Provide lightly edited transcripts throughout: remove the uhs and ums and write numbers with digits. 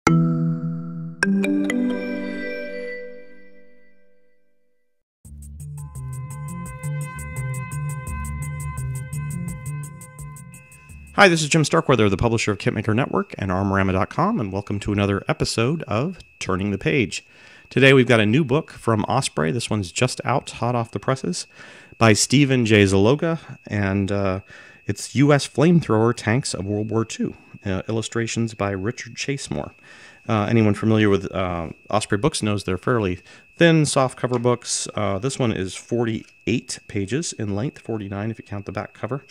Hi, this is Jim Starkweather, the publisher of KitMaker Network and Armorama.com, and welcome to another episode of Turning the Page. Today we've got a new book from Osprey. This one's just out, hot off the presses, by Stephen J. Zaloga, and it's U.S. Flamethrower Tanks of World War II. Illustrations by Richard Chasemore. Anyone familiar with Osprey books knows they're fairly thin, soft cover books. This one is 48 pages in length, 49 if you count the back cover.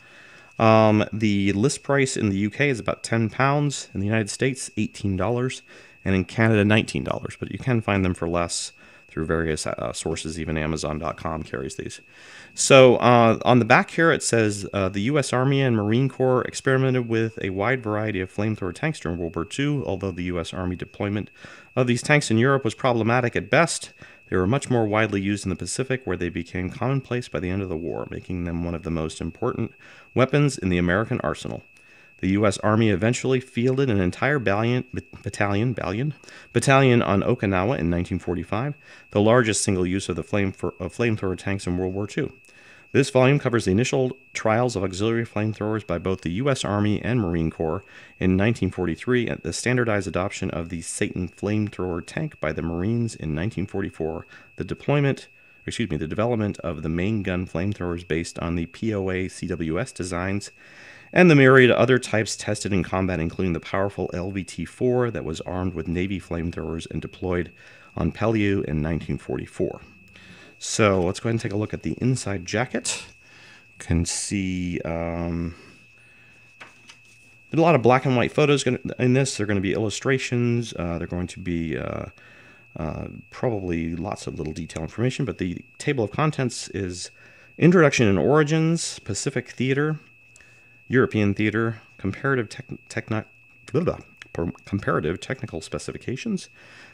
The list price in the UK is about £10, in the United States $18, and in Canada $19, but you can find them for less through various sources. Even Amazon.com carries these. So on the back here it says the U.S. Army and Marine Corps experimented with a wide variety of flamethrower tanks during World War II. Although the U.S. Army deployment of these tanks in Europe was problematic at best, they were much more widely used in the Pacific, where they became commonplace by the end of the war, making them one of the most important weapons in the American arsenal. The U.S. Army eventually fielded an entire battalion on Okinawa in 1945, the largest single use of the flamethrower tanks in World War II. This volume covers the initial trials of auxiliary flamethrowers by both the U.S. Army and Marine Corps in 1943, and the standardized adoption of the Satan flamethrower tank by the Marines in 1944, the development of the main gun flamethrowers based on the POA CWS designs, and the myriad other types tested in combat, including the powerful LVT-4 that was armed with Navy flamethrowers and deployed on Peleliu in 1944. So let's go ahead and take a look at the inside jacket. You can see a lot of black and white photos in this. They're going to be illustrations. They're going to be probably lots of little detailed information, but the table of contents is Introduction and Origins, Pacific Theater, European Theater, Comparative Technical Specifications,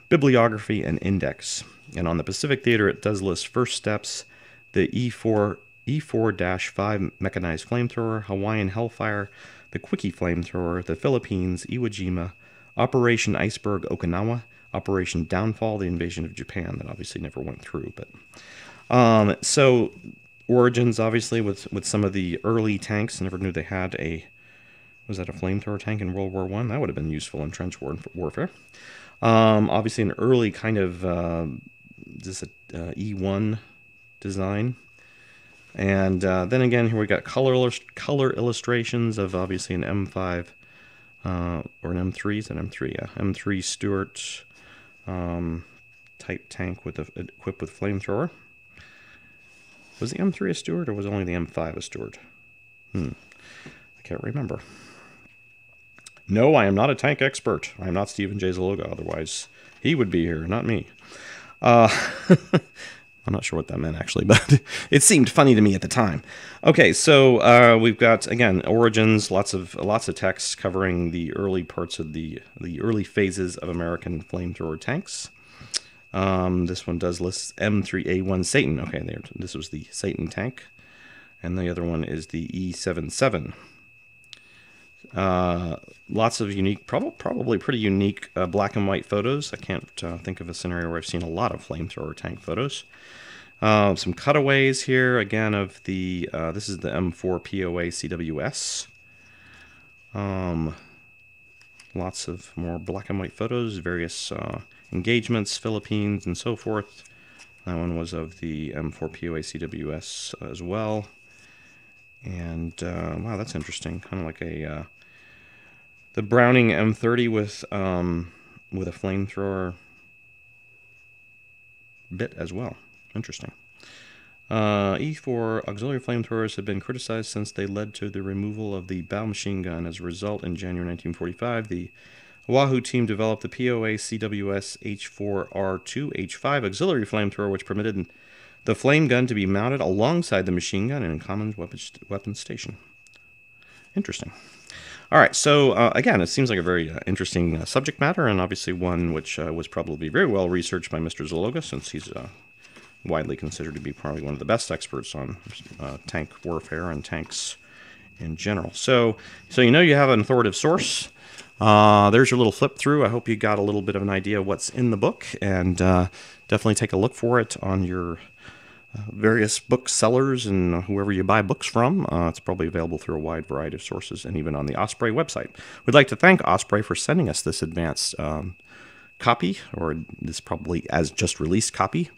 Bibliography, and Index. And on the Pacific Theater, it does list first steps, the E4-5 mechanized flamethrower, Hawaiian Hellfire, the Quickie flamethrower, the Philippines, Iwo Jima, Operation Iceberg Okinawa, Operation Downfall, the invasion of Japan, that obviously never went through. But so origins, obviously, with some of the early tanks. I never knew they had a flamethrower tank in World War I? That would have been useful in trench warfare. Obviously an early kind of E1 design. And then again, here we got color illustrations of obviously an M5 or an M3. Is an M3? Yeah, M3 Stuart type tank equipped with flamethrower. Was the M3 a Stuart, or was only the M5 a Stuart? I can't remember. No, I am not a tank expert. I am not Stephen J. Zaloga. Otherwise, he would be here, not me. I'm not sure what that meant, actually, but it seemed funny to me at the time. Okay, so we've got, again, origins, lots of text covering the early parts of the early phases of American flamethrower tanks. This one does list M3A1 Satan. Okay, this was the Satan tank. And the other one is the E77. Lots of unique, probably pretty unique black and white photos. I can't think of a scenario where I've seen a lot of flamethrower tank photos. Some cutaways here, again, of the, this is the M4 POA CWS. Lots of more black and white photos, various engagements, Philippines, and so forth. That one was of the M4 POA CWS as well. And, wow, that's interesting. Kind of like a, the Browning M30 with a flamethrower bit as well. Interesting. E4 auxiliary flamethrowers have been criticized since they led to the removal of the bow machine gun. As a result, in January 1945, the Oahu team developed the POA CWS H4R2H5 auxiliary flamethrower, which permitted the flame gun to be mounted alongside the machine gun in a common weapon station. Interesting. All right, so again, it seems like a very interesting subject matter, and obviously one which was probably very well researched by Mr. Zaloga, since he's widely considered to be probably one of the best experts on tank warfare and tanks in general. So you know you have an authoritative source. There's your little flip through. I hope you got a little bit of an idea of what's in the book, and definitely take a look for it on your various booksellers and whoever you buy books from. It's probably available through a wide variety of sources and even on the Osprey website. We'd like to thank Osprey for sending us this advanced copy, or this probably as just released copy.